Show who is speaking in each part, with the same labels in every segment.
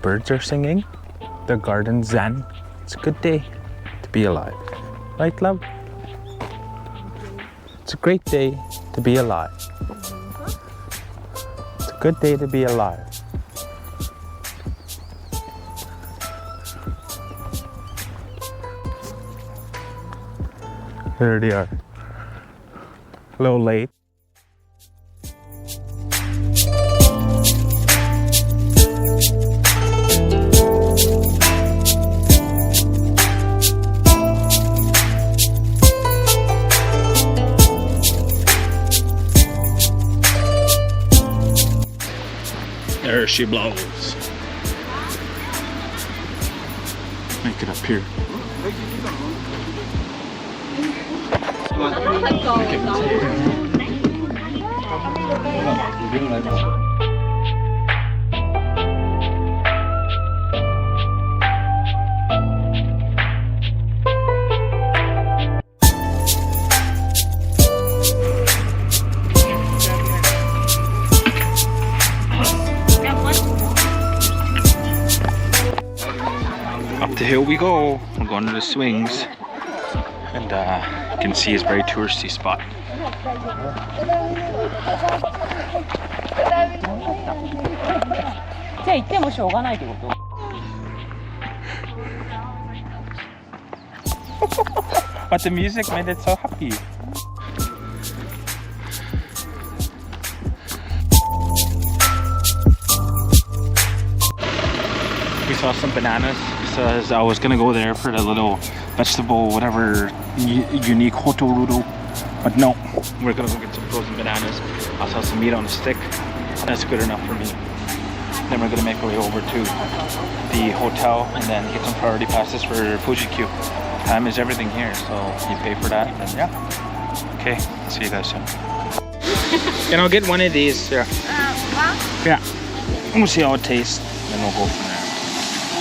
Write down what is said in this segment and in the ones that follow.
Speaker 1: birds are singing. The garden's zen. It's a good day to be alive. Right, love? It's a great day to be alive. It's a good day to be alive. There they are. A little late. There she blows. Make it up here. Up the hill we go. We're going to the swings, and you can see it's a very touristy spot. But the music made it so happy. We saw some bananas. Says I was gonna go there for the little vegetable, whatever, unique hotoruro, but no, we're gonna go get some frozen bananas. I saw some meat on a stick. That's good enough for me. Then we're gonna make our way over to the hotel and then get some priority passes for Fuji Q. Time is everything here, so you pay for that, and yeah. Okay, see you guys soon. And I'll get one of these. Yeah. Yeah. We'll see how it tastes, then we'll go from there.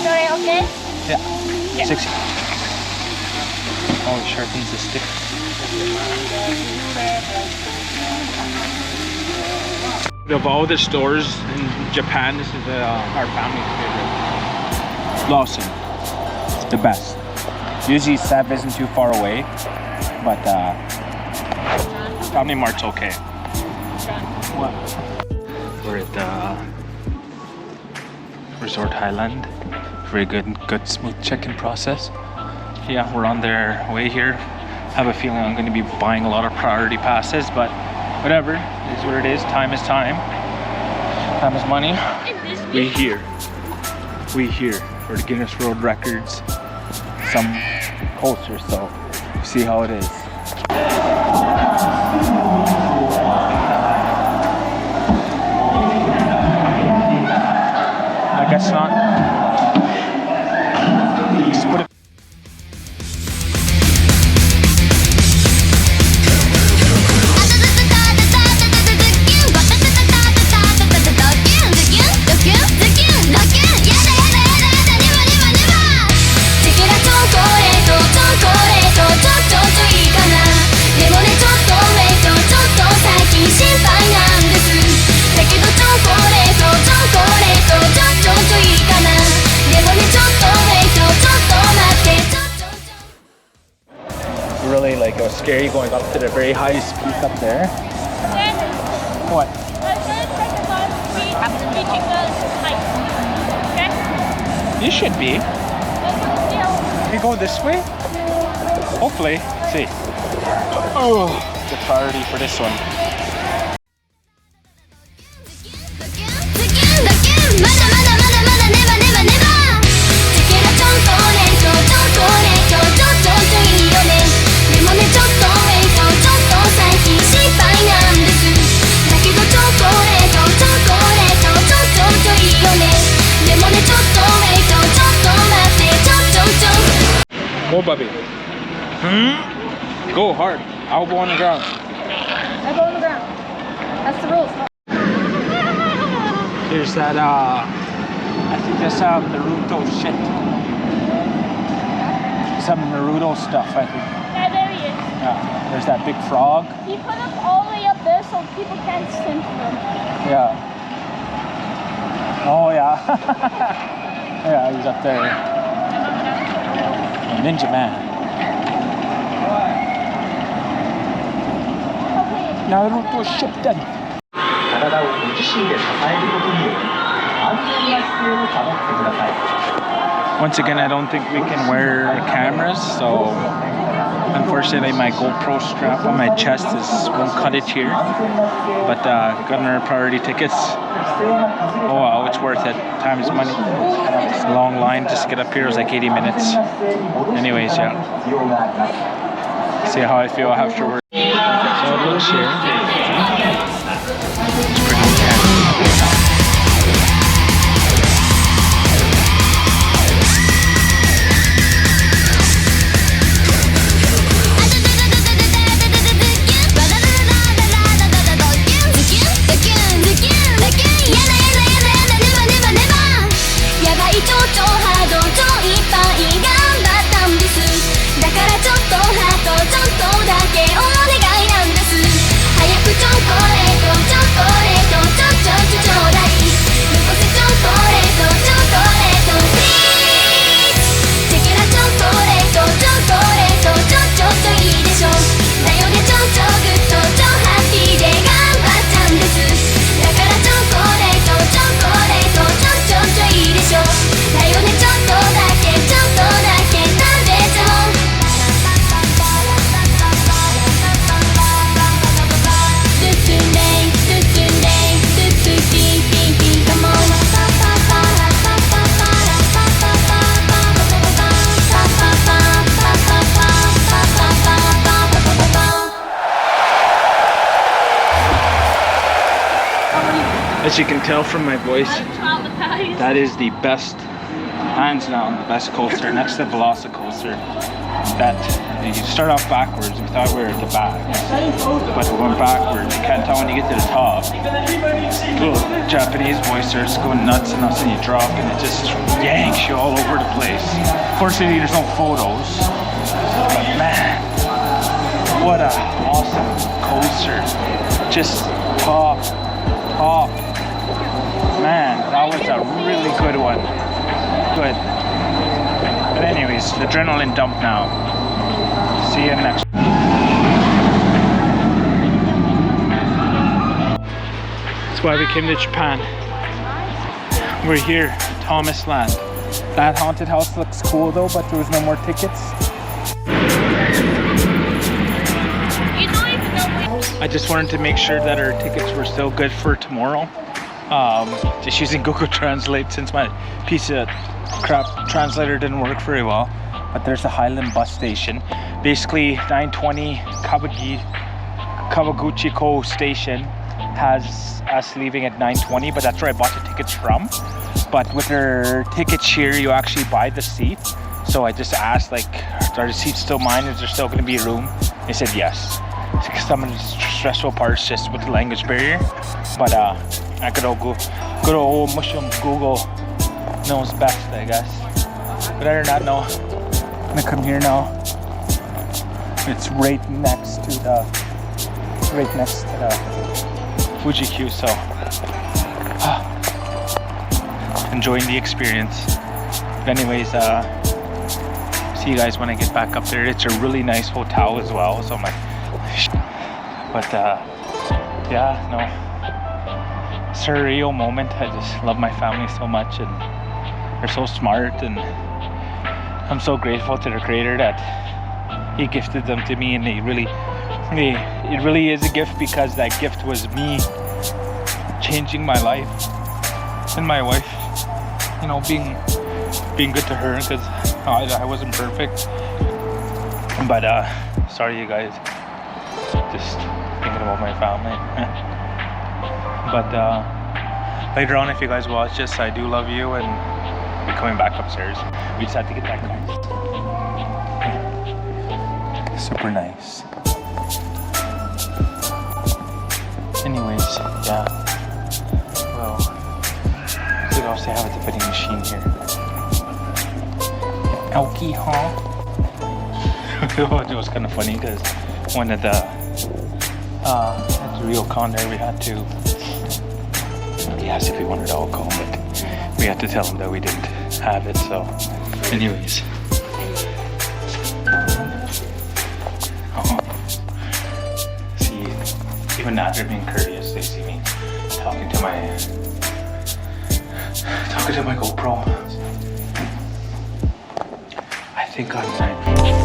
Speaker 2: Sorry, okay?
Speaker 1: Yeah. 60. Oh, it sharpens the stick. Of all the stores in Japan, this is our family's favorite. Lawson. It's the best. Usually Sev isn't too far away, but Family Mart's okay. What? We're at Resort Highland. Very good smooth check-in process. Yeah, we're on their way here. I have a feeling I'm going to be buying a lot of priority passes, but whatever, it is what it is. Time is time. Time is money. We here for the Guinness World Records. Some culture, so see how it is. I guess not. Just put it. Really like it was scary going up to the very highest peak up there. What? You should be. We go this way? Hopefully. Let's see. Oh, the priority for this one. Go, Bubby. Go hard. I'll go on the ground.
Speaker 2: I go on the ground. That's the rules.
Speaker 1: There's that, I think that's some Naruto shit. Some Naruto stuff, I think.
Speaker 2: Yeah, there he is.
Speaker 1: Yeah, there's that big frog.
Speaker 2: He put us all the way up there so people can't swim through him.
Speaker 1: Yeah. Oh, yeah. Yeah, he's up there. Ninja Man. Naruto Shippuden. Once again, I don't think we can wear cameras, so unfortunately my GoPro strap on my chest won't cut it here. But got our priority tickets. Oh wow, it's worth it. Time is money. It's a long line just to get up here. It was like 80 minutes. Anyways, yeah. See how I feel afterwards. So it looks here. It's pretty intense. As you can tell from my voice, that is the best, hands down, the best coaster next to Velocicoaster. That you start off backwards. We thought we were at the back, but we went backwards. You can't tell when you get to the top. Little Japanese voice starts going nuts and then you drop and it just yanks you all over the place. Fortunately, there's no photos, but man, what a awesome coaster! Just top. Man, that was a really good one. Good. But anyways, adrenaline dump now. See you next. That's why we came to Japan. We're here, Thomas Land. That haunted house looks cool though, but there was no more tickets. I just wanted to make sure that our tickets were still good for tomorrow. Just using Google Translate since my piece of crap translator didn't work very well. But there's the Highland bus station. Basically 920 Kawaguchiko station has us leaving at 9:20, but that's where I bought the tickets from. But with their tickets here, you actually buy the seat. So I just asked, like, are the seats still mine? Is there still going to be room? They said yes. Some of the stressful parts just with the language barrier. But I could all go good old mushroom Google knows best, I guess. But other than that, no. I'm gonna come here now. It's right next to the Fuji Q, so enjoying the experience. But anyways, see you guys when I get back up there. It's a really nice hotel as well, so I'm like, but yeah, no, surreal moment. I just love my family so much, and they're so smart, and I'm so grateful to the creator that he gifted them to me, and it really is a gift, because that gift was me changing my life and my wife, you know, being good to her, because I wasn't perfect. But sorry you guys, just thinking about my family. But later on, if you guys watch this, I do love you, and we're coming back upstairs. We just had to get that car. Super nice. Anyways, yeah. Well, what else they have at the vending machine here? Alcohol. It was kind of funny because one of the at the real con there, we had to. He asked if we wanted alcohol, but we had to tell him that we didn't. have it. So, anyways. See, even now they're being courteous. They see me talking to my GoPro. I think I'm